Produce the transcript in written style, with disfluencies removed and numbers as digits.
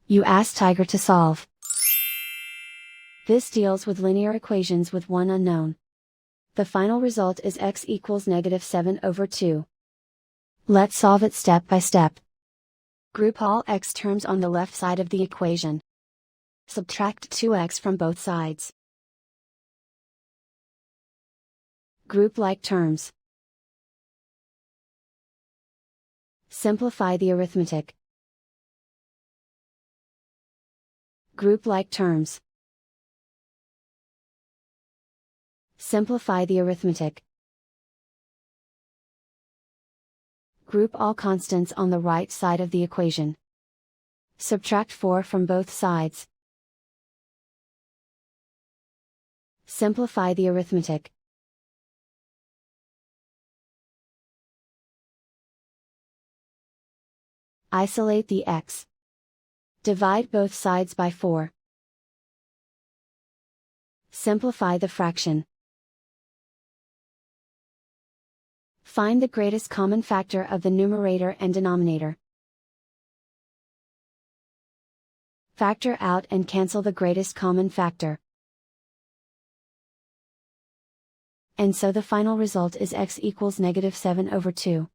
You ask Tiger to solve. This deals with linear equations with one unknown. The final result is x equals -7/2. Let's solve it step by step. Group all x terms on the left side of the equation. Subtract 2x from both sides. Group like terms. Simplify the arithmetic. Group like terms. Simplify the arithmetic. Group all constants on the right side of the equation. Subtract 4 from both sides. Simplify the arithmetic. Isolate the x. Divide both sides by 4. Simplify the fraction. Find the greatest common factor of the numerator and denominator. Factor out and cancel the greatest common factor. And so the final result is x equals -7/2.